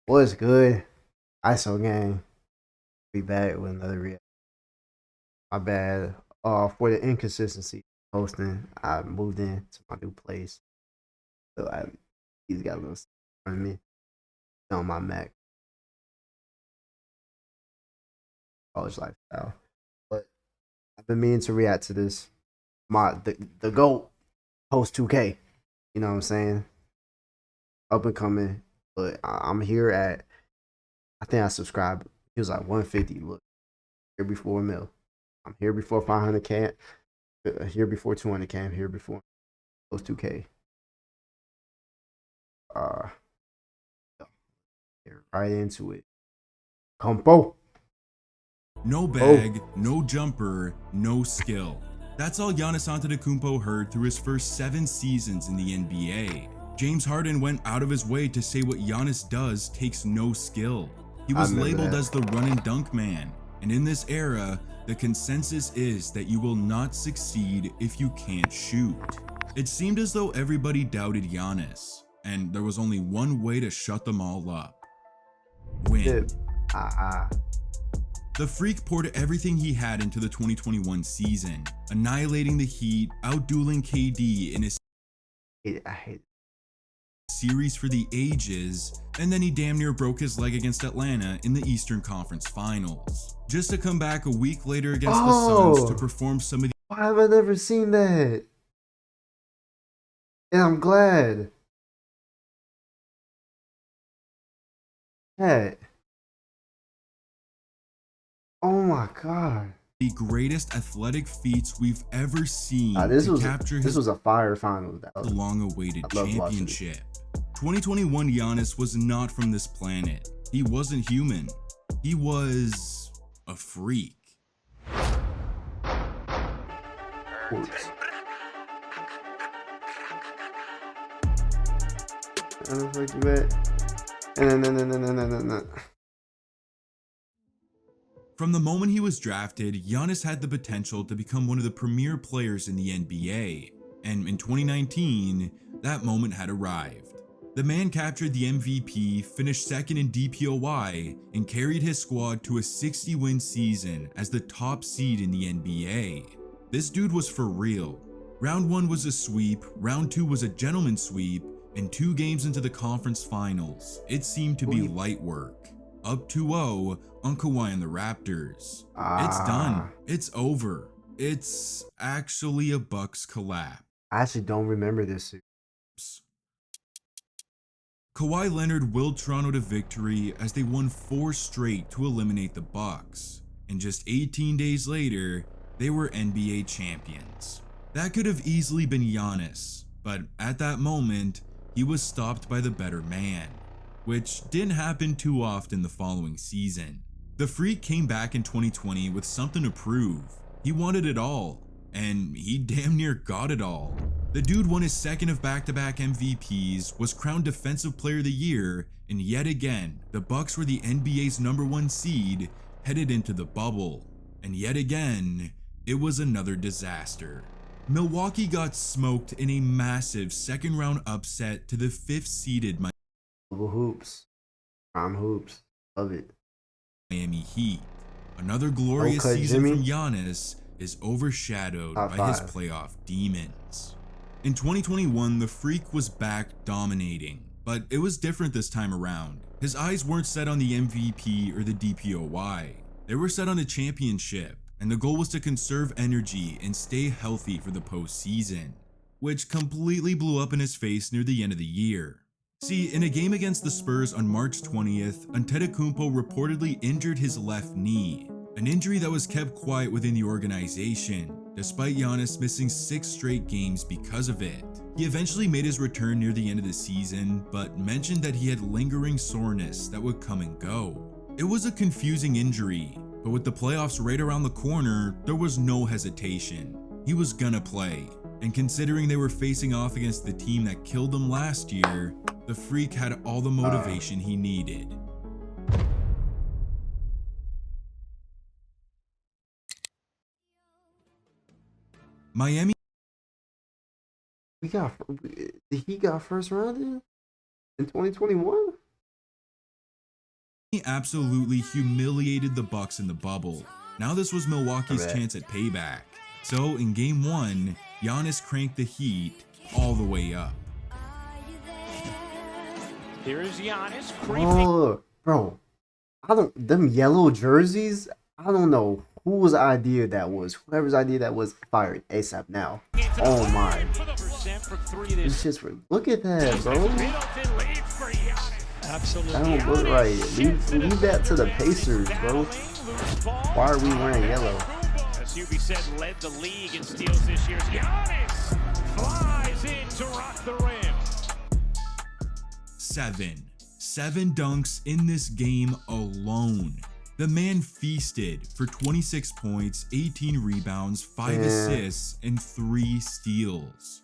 What's good? ISO gang. Be back with another react. My bad. For the inconsistency posting, I moved in to my new place. So he's got a little stuff in front of me on my Mac, college lifestyle. But I've been meaning to react to this. The GOAT post 2K. You know what I'm saying? Up and coming. But I'm here at I think I subscribed. He was like 150. Look, here before a mil. I'm here before 500K. Here before 200K. I'm here before those 2K. Uh, get right into it. Compo. No Oh, bag, no jumper, no skill. That's all Giannis Antetokunmpo heard through his first 7 seasons in the NBA. James Harden went out of his way to say what Giannis does takes no skill. He I was remember labeled that. as the run and dunk man, and in this era, the consensus is that you will not succeed if you can't shoot. It seemed as though everybody doubted Giannis, and there was only one way to shut them all up: win. Tip. Ah, The Freak poured everything he had into the 2021 season, annihilating the Heat, outdueling KD in a I hate series for the ages, and then he damn near broke his leg against Atlanta in the Eastern Conference Finals, just to come back a week later against the Suns to Oh, perform some of why have I never seen that? And I'm glad. That. Oh my god. the greatest athletic feats we've ever Nah, seen this to was capture this his was a fire final. long-awaited I loved watching it. championship. 2021 Giannis was not from this planet. He wasn't human. He was a freak. Oops. I don't think you bet. No. From the moment he was drafted, Giannis had the potential to become one of the premier players in the NBA, and in 2019, that moment had arrived. The man captured the MVP, finished second in DPOY, and carried his squad to a 60-win season as the top seed in the NBA. This dude was for real. Round 1 was a sweep, round 2 was a gentleman's sweep, and 2 games into the conference finals, it seemed to be Sweep. light work. Up 2-0 on Kawhi and the Raptors. It's done. Ah, It's over. It's actually a Bucks collapse. I actually don't remember this. Kawhi Leonard willed Toronto to victory as they won 4 straight to eliminate the Bucks, and just 18 days later, they were NBA champions. That could have easily been Giannis, but at that moment, he was stopped by the better man, which didn't happen too often the following season. The Freak came back in 2020 with something to prove. He wanted it all, and he damn near got it all. The dude won his second of back-to-back MVPs, was crowned Defensive Player of the Year, and yet again, the Bucks were the NBA's #1 seed, headed into the bubble. And yet again, it was another disaster. Milwaukee got smoked in a massive second-round upset to the 5th-seeded Global hoops. Prime hoops. Love it. Miami Heat. Another Low glorious cut season from Jimmy. Giannis is overshadowed Top by his 5. playoff demons. In 2021, the Freak was back dominating, but it was different this time around. His eyes weren't set on the MVP or the DPOY. They were set on a championship, and the goal was to conserve energy and stay healthy for the postseason, which completely blew up in his face near the end of the year. See, in a game against the Spurs on March 20th, Antetokunmpo reportedly injured his left knee, an injury that was kept quiet within the organization, despite Giannis missing 6 straight games because of it. He eventually made his return near the end of the season, but mentioned that he had lingering soreness that would come and go. It was a confusing injury, but with the playoffs right around the corner, there was no hesitation. He was gonna play, and considering they were facing off against the team that killed them last year, the Freak had all the motivation he needed. Miami We got he got first round in 2021. He absolutely humiliated the Bucks in the bubble. Now this was Milwaukee's chance at payback. So in game 1, Giannis cranked the heat all the way up. Here is Giannis creeping. Oh, bro, them yellow jerseys. I don't know whose idea that was. Whoever's idea that was, fired ASAP now. Oh my! It's just look at that, bro. Absolutely. That don't look right. Leave that to the Pacers, bro. Why are we wearing yellow? As Hubie said, led the league in steals this year. Giannis flies in to rock the rim. 7 dunks in this game alone. The man feasted for 26 points, 18 rebounds, 5 assists, and 3 steals.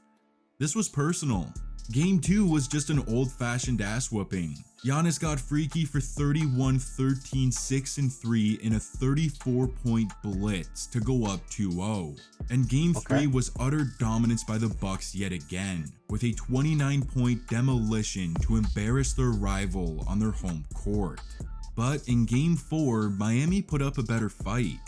This was personal. Game 2 was just an old-fashioned ass whooping. Giannis got freaky for 31, 13, 6, and 3 in a 34-point blitz to go up 2-0. And Game 3 was utter dominance by the Bucks yet again, with a 29-point demolition to embarrass their rival on their home court. But in Game 4, Miami put up a better fight,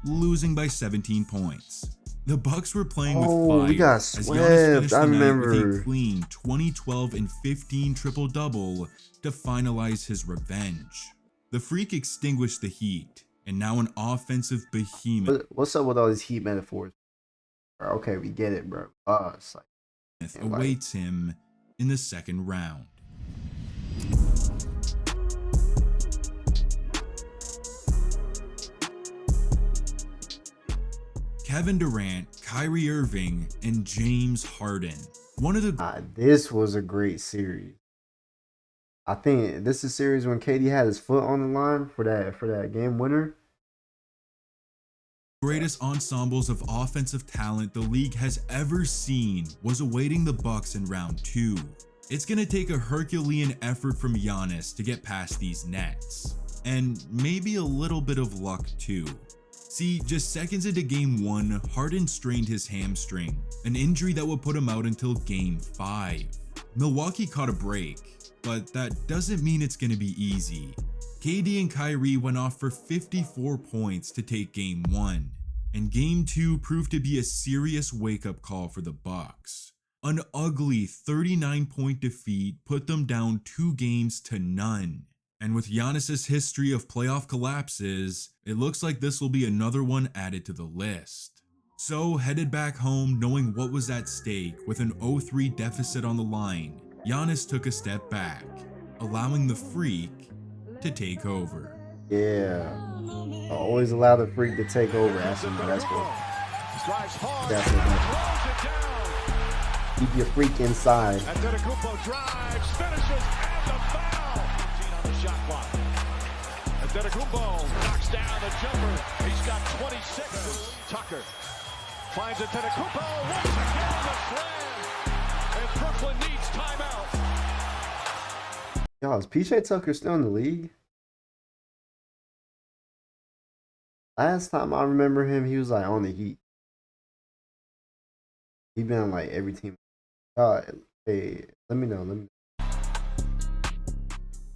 losing by 17 points. The Bucks were playing with fire as Giannis finished the night with a clean 20, 12, and 15 triple-double to finalize his revenge. The Freak extinguished the Heat, and now an offensive behemoth. What's up with all these Heat metaphors? Okay, we get it, bro. It's like, awaits him in the second round. Kevin Durant, Kyrie Irving, and James Harden. One of the this was a great series. I think this is a series when KD had his foot on the line for that game winner. Greatest ensembles of offensive talent the league has ever seen was awaiting the Bucks in round 2. It's gonna take a Herculean effort from Giannis to get past these nets, and maybe a little bit of luck too. See, just seconds into game 1, Harden strained his hamstring, an injury that would put him out until game 5. Milwaukee caught a break, but that doesn't mean it's gonna be easy. KD and Kyrie went off for 54 points to take game 1, and game 2 proved to be a serious wake-up call for the Bucks. An ugly 39-point defeat put them down 2 games to none. And with Giannis' history of playoff collapses, it looks like this will be another one added to the list. So headed back home knowing what was at stake with an 0-3 deficit on the line, Giannis took a step back, allowing the Freak to take over. Yeah, I always allow the Freak to take over. That's what. Keep your Freak inside. Antetokunmpo drives, finishes, and the foul. On the shot clock. Antetokunmpo knocks down the jumper. He's got 26. Tucker finds Antetokunmpo once again the slam, and Brooklyn needs timeout. Yo, is PJ Tucker still in the league? Last time I remember him, he was like on the Heat. He been on like every team. Hey, let me know.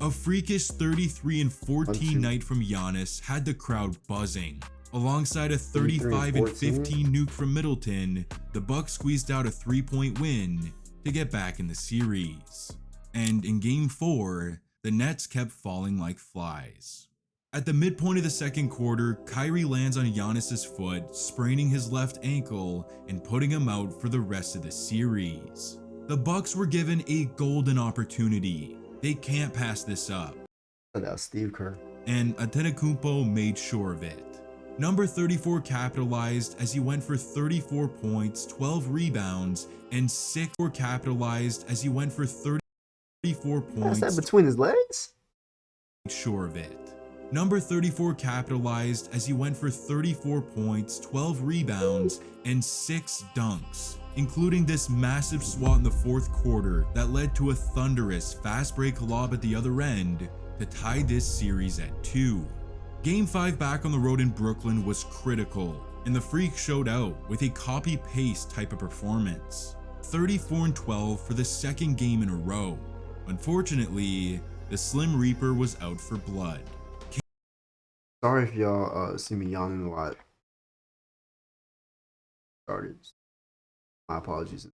A freakish 33 and 14 night from Giannis had the crowd buzzing. Alongside a 35 and 15 nuke from Middleton, the Bucks squeezed out a 3-point win to get back in the series. And in game 4, the Nets kept falling like flies. At the midpoint of the second quarter, Kyrie lands on Giannis' foot, spraining his left ankle and putting him out for the rest of the series. The Bucks were given a golden opportunity. They can't pass this up. That was Steve Kerr. And Antetokunmpo made sure of it. Number 34 capitalized as he went for 34 points, 12 rebounds, and 6 were capitalized as he went for 34 points. That's that between his legs? Sure of it. Number 34 capitalized as he went for 34 points, 12 rebounds, and 6 dunks, including this massive swat in the fourth quarter that led to a thunderous fast break lob at the other end to tie this series at 2. Game 5 back on the road in Brooklyn was critical, and the Freak showed out with a copy-paste type of performance. 34 and 12 for the second game in a row. Unfortunately, The Slim Reaper was out for blood. Sorry if y'all see me yawning a lot. Started. My apologies.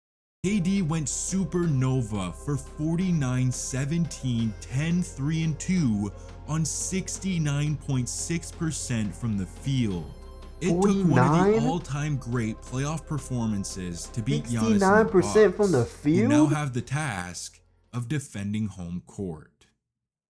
KD went supernova for 49, 17, 10, 3, and 2 on 69.6% from the field. It 49? took one of the all-time great playoff performances to beat Giannis 69% from the field? who now have the task of defending home court.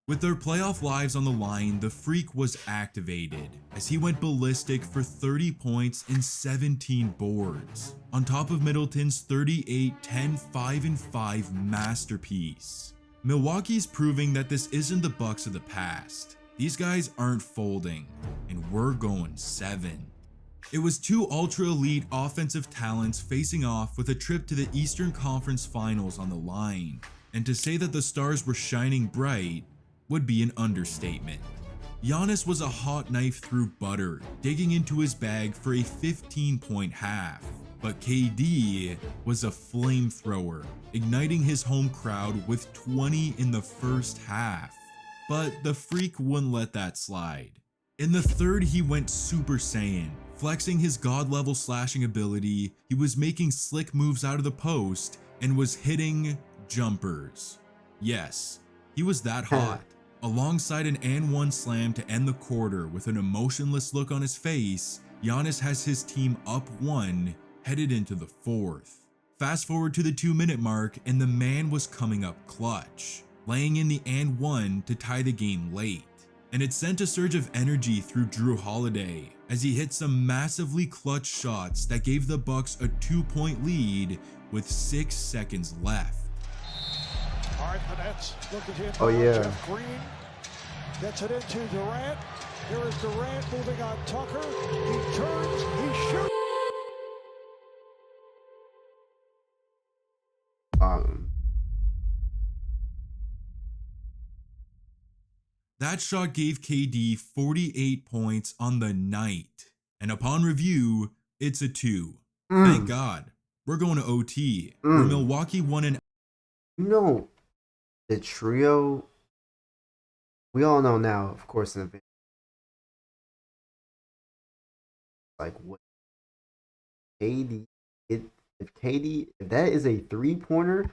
With their playoff lives on the line, the Freak was activated as he went ballistic for 30 points and 17 boards, on top of Middleton's 38, 10, 5, and 5 masterpiece. Milwaukee's proving that this isn't the Bucks of the past. These guys aren't folding, and we're going 7. It was two ultra-elite offensive talents facing off with a trip to the Eastern Conference Finals on the line, and to say that the stars were shining bright would be an understatement. Giannis was a hot knife through butter, digging into his bag for a 15-point half, but KD was a flamethrower, igniting his home crowd with 20 in the first half. But the Freak wouldn't let that slide. In the third, he went Super Saiyan, flexing his god-level slashing ability. He was making slick moves out of the post and was hitting jumpers. Yes, he was that hot. Alongside an and-one slam to end the quarter with an emotionless look on his face, Giannis has his team up 1, headed into the fourth. Fast forward to the 2-minute mark and the man was coming up clutch, laying in the and-one to tie the game late. And it sent a surge of energy through Drew Holiday as he hit some massively clutch shots that gave the Bucks a 2-point lead with 6 seconds left. All right, the Nets looking to inbound. Oh, yeah. Jeff Green gets it into Durant. Here is Durant moving on Tucker. He turns, he shoots. That shot gave KD 48 points on the night, and upon review, it's a 2. Thank God. We're going to OT, where Milwaukee won an... You know, the trio, we all know now, of course, in advance, like what KD, if that is a 3-pointer,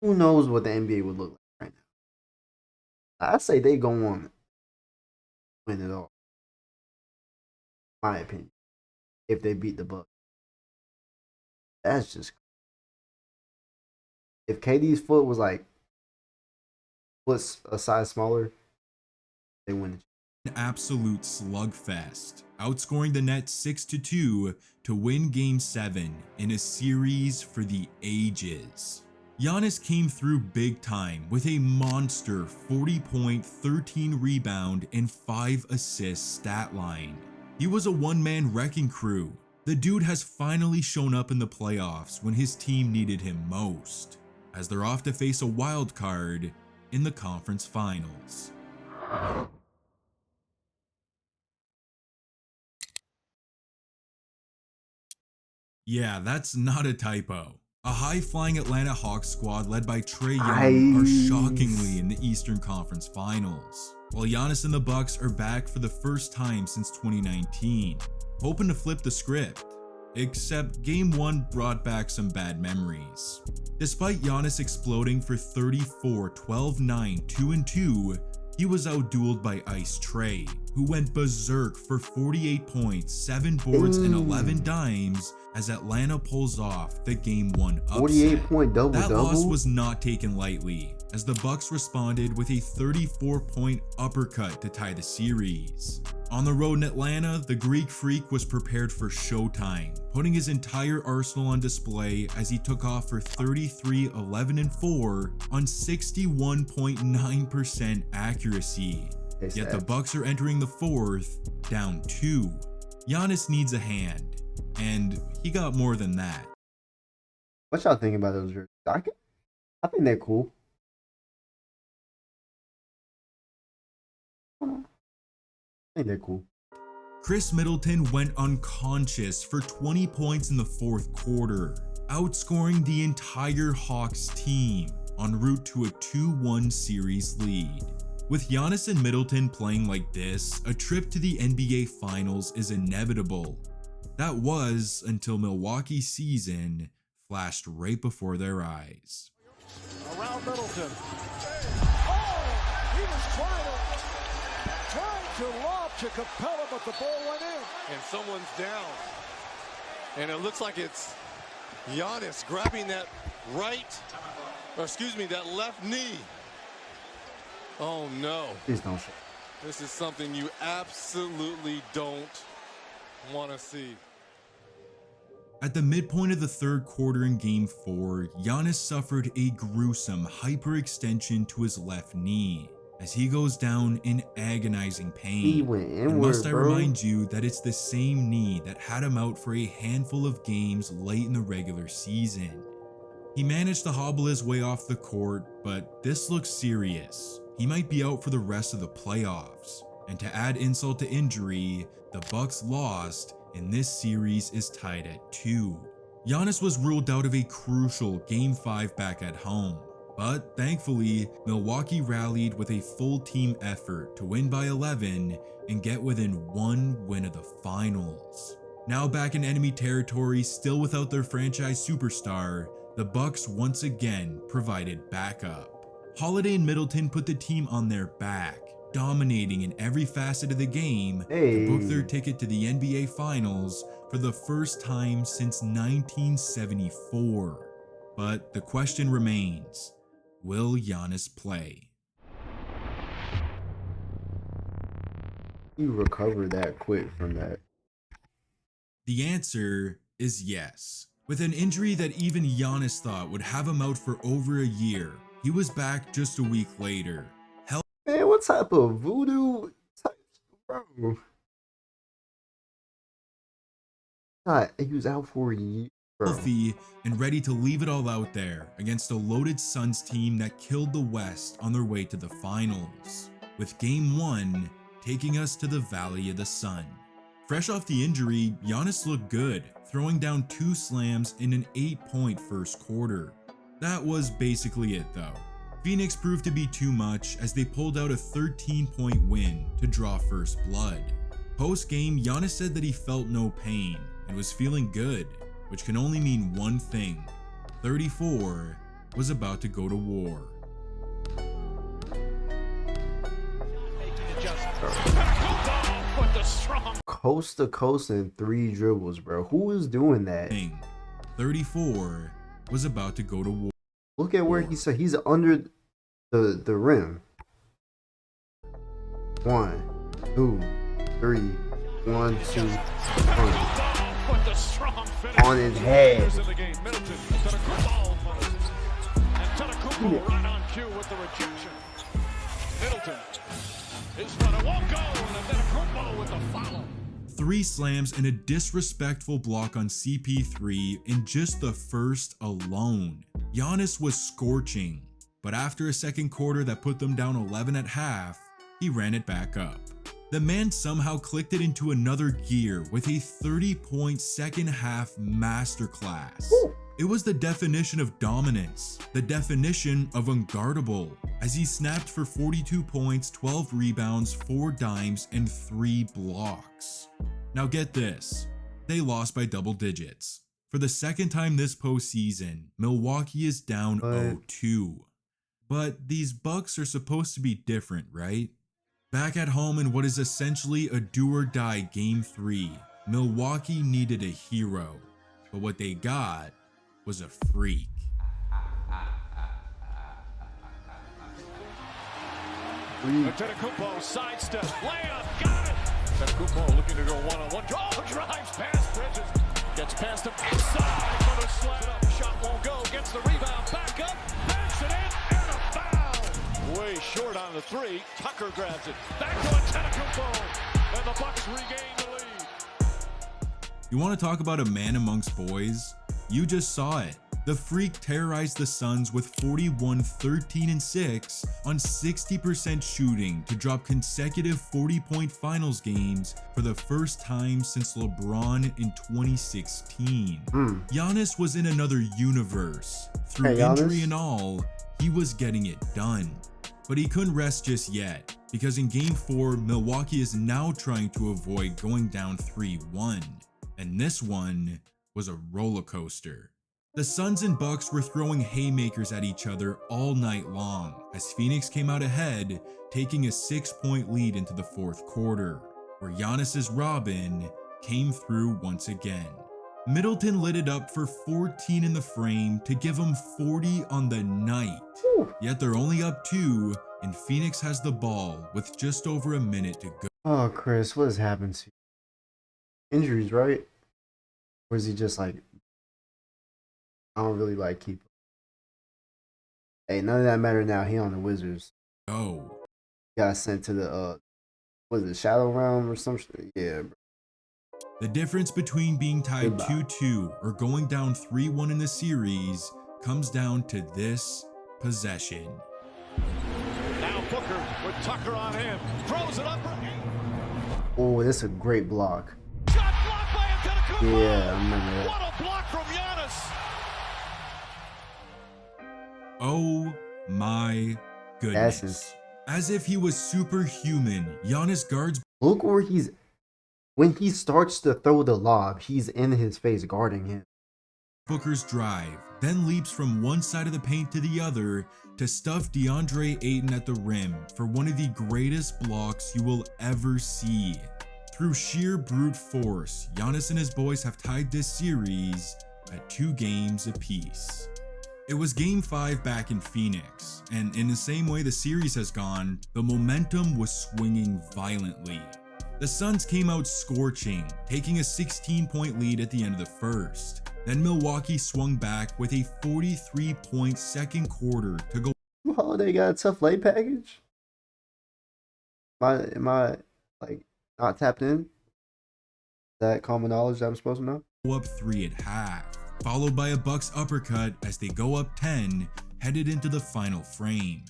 who knows what the NBA would look like right now. I say they go on win it all. My opinion, if they beat the Bucks, that's just. If KD's foot was like a size smaller, they win. An absolute slugfest, outscoring the Nets 6-2 to win Game 7 in a series for the ages. Giannis came through big time with a monster 40-point, 13-rebound, and 5-assist stat line. He was a one-man wrecking crew. The dude has finally shown up in the playoffs when his team needed him most, as they're off to face a wild card in the conference finals. Yeah, that's not a typo. A high-flying Atlanta Hawks squad led by Trae Young are shockingly in the Eastern Conference Finals, while Giannis and the Bucks are back for the first time since 2019, hoping to flip the script. Except Game 1 brought back some bad memories. Despite Giannis exploding for 34, 12, 9, 2 and 2, he was outdueled by Ice Trae, who went berserk for 48 points, 7 boards, and 11 dimes as Atlanta pulls off the Game 1 upset. 48-point double-double? That loss was not taken lightly, as the Bucks responded with a 34-point uppercut to tie the series. On the road in Atlanta, the Greek Freak was prepared for showtime, putting his entire arsenal on display as he took off for 33, 11, and 4 on 61.9% accuracy. Yet the Bucks are entering the fourth, down 2. Giannis needs a hand, and he got more than that. What y'all think about those jerseys? I think they're cool. I think they're cool. Chris Middleton went unconscious for 20 points in the fourth quarter, outscoring the entire Hawks team. en route to a 2-1 series lead. With Giannis and Middleton playing like this, a trip to the NBA Finals is inevitable. That was until Milwaukee's season flashed right before their eyes. Around Middleton. Oh, he was trying to lob to Capella, but the ball went in. And someone's down. And it looks like it's Giannis grabbing that that left knee. Oh no. Please don't show. This is something you absolutely don't want to see. At the midpoint of the third quarter in Game 4, Giannis suffered a gruesome hyperextension to his left knee as he goes down in agonizing pain. He went And inward, must I bro. remind you that it's the same knee that had him out for a handful of games late in the regular season. He managed to hobble his way off the court, but this looks serious. He might be out for the rest of the playoffs. And to add insult to injury, the Bucks lost, and this series is tied at 2. Giannis was ruled out of a crucial Game 5 back at home, but thankfully, Milwaukee rallied with a full team effort to win by 11 and get within 1 win of the finals. Now back in enemy territory, still without their franchise superstar, the Bucks once again provided backup. Holiday and Middleton put the team on their back, dominating in every facet of the game to book their ticket to the NBA Finals for the first time since 1974. But the question remains, will Giannis play? You recovered that quick from that. The answer is yes. With an injury that even Giannis thought would have him out for over a year, he was back just a week later. Man, what type of voodoo type, bro? God, he was out for a year, bro. Healthy and ready to leave it all out there against a loaded Suns team that killed the West on their way to the finals, with Game 1 taking us to the Valley of the Sun. Fresh off the injury, Giannis looked good, throwing down 2 slams in an 8-point first quarter. That was basically it though. Phoenix proved to be too much as they pulled out a 13-point win to draw first blood. Post-game, Giannis said that he felt no pain and was feeling good, which can only mean one thing. 34 was about to go to war. Coast to coast and 3 dribbles, bro. Who is doing that? 34 was about to go to war. Look at where he's under the rim. 1, 2, 3, 1, 2, 3. On his head. Antetokunmpo right on cue with the rejection. Middleton. His runner won't go, and Antetokunmpo with the follow. 3 slams and a disrespectful block on CP3 in just the first alone. Giannis was scorching, but after a second quarter that put them down 11 at half, he ran it back up. The man somehow clicked it into another gear with a 30-point second half masterclass. It was the definition of dominance, the definition of unguardable, as he snapped for 42 points, 12 rebounds, 4 dimes, and 3 blocks. Now get this, they lost by double digits. For the second time this postseason, Milwaukee is down 0-2. But these Bucks are supposed to be different, right? Back at home in what is essentially a do-or-die Game 3, Milwaukee needed a hero, but what they got was a freak. Antetokunmpo sidestep, layup, got it. Antetokunmpo looking to go one-on-one. Oh, drives past Bridges. Gets past him inside for the slam. Shot won't go. Gets the rebound. Back up. Banks it in. And a foul. Way short on the 3. Tucker grabs it. Back to Antetokunmpo. And the Bucks regain the lead. You want to talk about a man amongst boys? You just saw it. The Freak terrorized the Suns with 41, 13, and 6 on 60% shooting to drop consecutive 40-point finals games for the first time since LeBron in 2016. Giannis was in another universe. Through injury and all, he was getting it done. But he couldn't rest just yet, because in Game 4, Milwaukee is now trying to avoid going down 3-1. And this one was a roller coaster. The Suns and Bucks were throwing haymakers at each other all night long as Phoenix came out ahead, taking a 6-point lead into the fourth quarter, where Giannis's Robin came through once again. Middleton lit it up for 14 in the frame to give him 40 on the night. Yet they're only up 2, and Phoenix has the ball with just over a minute to go. Oh, Chris, what has happened to you? Injuries, right? Or is he just like, I don't really like keep. Hey, none of that matter now. He on the Wizards. Oh. Got sent to the was it Shadow Realm or some shit? Yeah, bro. The difference between being tied 2-2 or going down 3-1 in the series comes down to this possession. Now Booker with Tucker on him. Throws it up. Oh, this is a great block. Shot blocked by Antetokunmpo. Yeah, I remember that. What a block from Giannis. Oh my goodness. As if he was superhuman, Giannis guards. Look where he's. When he starts to throw the lob, he's in his face guarding him. Booker's drive, then leaps from one side of the paint to the other to stuff DeAndre Ayton at the rim for one of the greatest blocks you will ever see. Through sheer brute force, Giannis and his boys have tied this series at 2 games apiece. It was Game 5 back in Phoenix, and in the same way the series has gone, the momentum was swinging violently. The Suns came out scorching, taking a 16-point lead at the end of the first. Then Milwaukee swung back with a 43-point second quarter to go. Holiday got a tough late package? Am I like not tapped in? Is that common knowledge that I'm supposed to know? Up 3 at half, followed by a Bucks uppercut as they go up 10, headed into the final frame,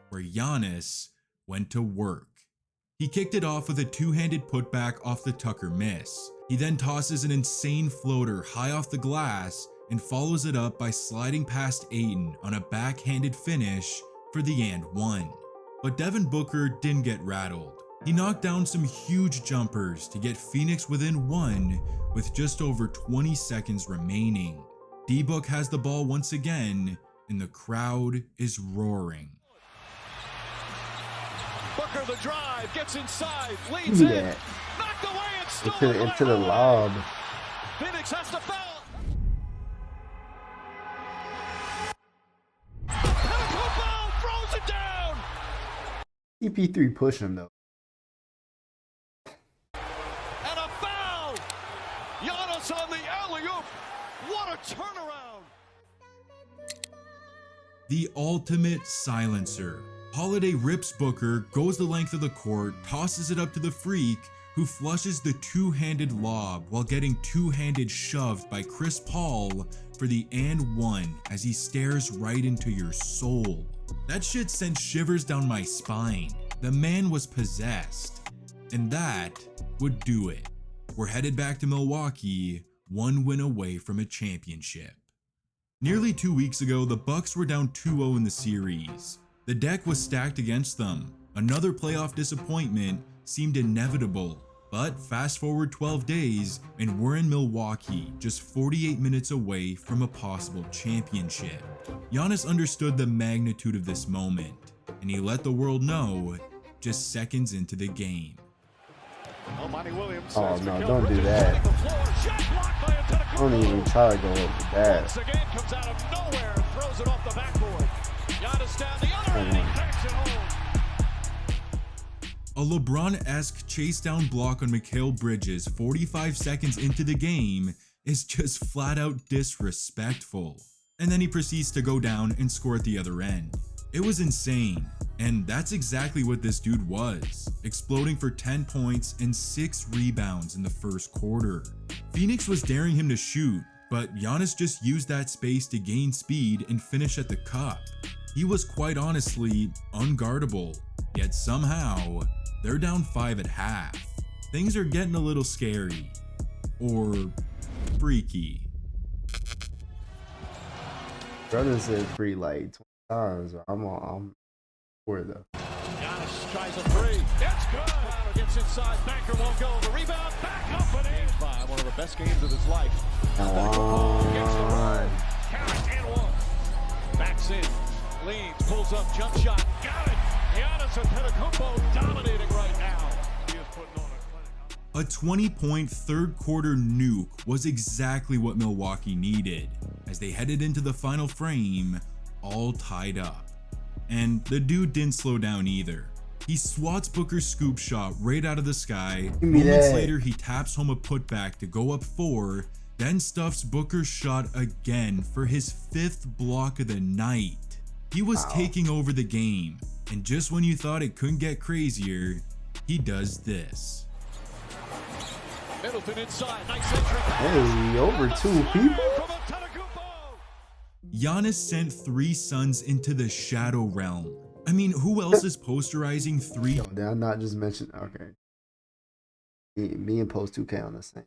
where Giannis went to work. He kicked it off with a 2-handed putback off the Tucker miss. He then tosses an insane floater high off the glass and follows it up by sliding past Ayton on a backhanded finish for the and one. But Devin Booker didn't get rattled. He knocked down some huge jumpers to get Phoenix within 1 with just over 20 seconds remaining. D-Book has the ball once again, and the crowd is roaring. Booker the drive, gets inside, leads in, knocked away and stolen into the lob. Phoenix has to foul. Antetokunmpo throws it down. CP3 push him though. And a foul. Giannis on the alley-oop. What a turnaround. The ultimate silencer. Holiday rips Booker, goes the length of the court, tosses it up to the Freak, who flushes the 2-handed lob while getting 2-handed shoved by Chris Paul for the and one as he stares right into your soul. That shit sent shivers down my spine. The man was possessed. And that would do it. We're headed back to Milwaukee, 1 win away from a championship. Nearly 2 weeks ago, the Bucks were down 2-0 in the series. The deck was stacked against them. Another playoff disappointment seemed inevitable, but fast forward 12 days and we're in Milwaukee, just 48 minutes away from a possible championship. Giannis understood the magnitude of this moment, and he let the world know just seconds into the game. Oh no, don't do that. Don't even try to go up with that. Once again comes out of nowhere and throws it off the backboard. Giannis down the other end, he banks it home. A LeBron-esque chase down block on Mikal Bridges 45 seconds into the game is just flat out disrespectful. And then he proceeds to go down and score at the other end. It was insane, and that's exactly what this dude was, exploding for 10 points and 6 rebounds in the first quarter. Phoenix was daring him to shoot, But Giannis just used that space to gain speed and finish at the cup. He was quite honestly unguardable, yet somehow they're down 5 at half. Things are getting a little scary. Or freaky. Brother said free like 20 times. I'm for it though. Giannis tries a three. That's good. Gets inside. Banker won't go. The rebound. Back up and in. One of the best games of his life. Antetokunmpo gets the roll. Count and one. Backs in. Leans. Pulls up. Jump shot. Got it. Giannis Antetokunmpo dominating right now. He is putting on a clinic. A 20-point third quarter nuke was exactly what Milwaukee needed as they headed into the final frame all tied up. And the dude didn't slow down either. He swats Booker's scoop shot right out of the sky. Moments later, he taps home a putback to go up 4, then stuffs Booker's shot again for his 5th block of the night. He was taking over the game, and just when you thought it couldn't get crazier, he does this. Middleton inside. Nice entry. Hey, over 2 people? Giannis sent 3 Suns into the shadow realm. I mean, who else is posterizing 3? Yo, did I not just mention? Okay. Me and Post 2K on the same.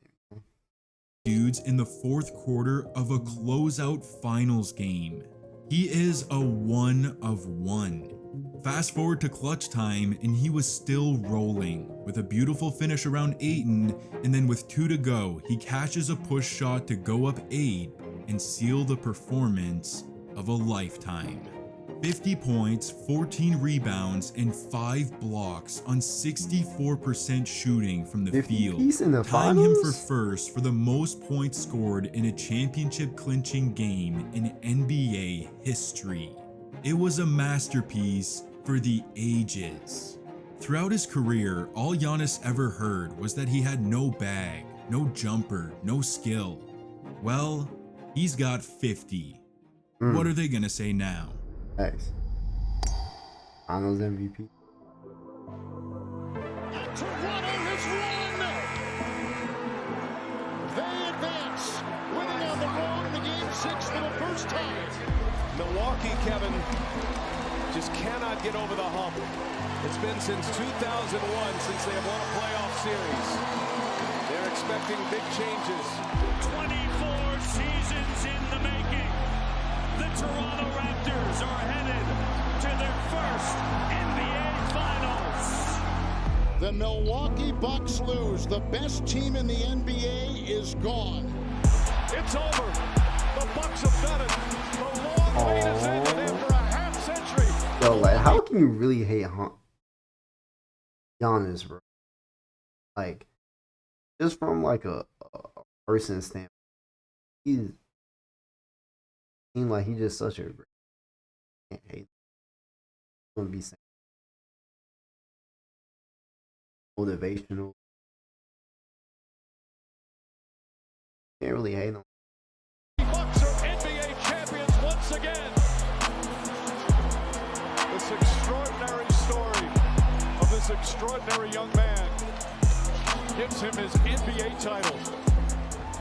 Dudes in the 4th quarter of a closeout finals game. He is a 1 of 1. Fast forward to clutch time and he was still rolling with a beautiful finish around Ayton, and then with 2 to go, he catches a push shot to go up 8 and seal the performance of a lifetime. 50 points, 14 rebounds, and 5 blocks on 64% shooting from the field, tying him for first for the most points scored in a championship clinching game in NBA history. It was a masterpiece for the ages. Throughout his career, all Giannis ever heard was that he had no bag, no jumper, no skill. Well, he's got 50. What are they gonna say now? Thanks. Finals MVP. Toronto has won. They advance, winning on the road in the Game 6 for the first time. Milwaukee, Kevin, just cannot get over the hump. It's been since 2001 since they have won a playoff series. They're expecting big changes. 24 seasons in the making. The Toronto Raptors are headed to their first NBA Finals. The Milwaukee Bucks lose. The best team in the NBA is gone. It's over. The Bucks have done it. The long wait has ended after a half century. Yo, like, how can you really hate Giannis, bro? Like, just from like a person standpoint, he's seemed like he's just such a great. Can't hate. I'm gonna be saying motivational. Can't really hate him. Bucks are NBA champions once again. This extraordinary story of this extraordinary young man gives him his NBA title.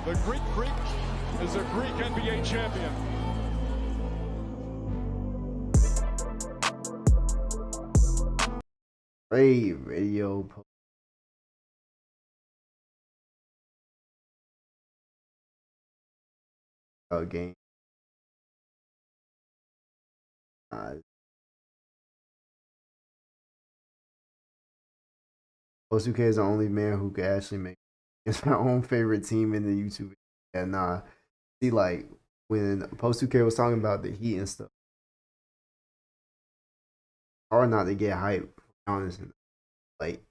The Greek Freak is a Greek NBA champion. Hey, radio. Game. Post2K is the only man who could actually make it's my own favorite team in the YouTube. And see, like when Post2K was talking about the Heat and stuff, hard not to get hype. Honestly, like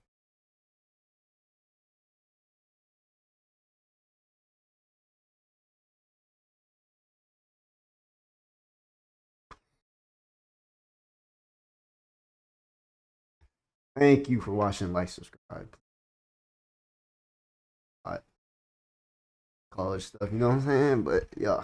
thank you for watching, like, subscribe. College stuff, you know what I'm saying? But yeah.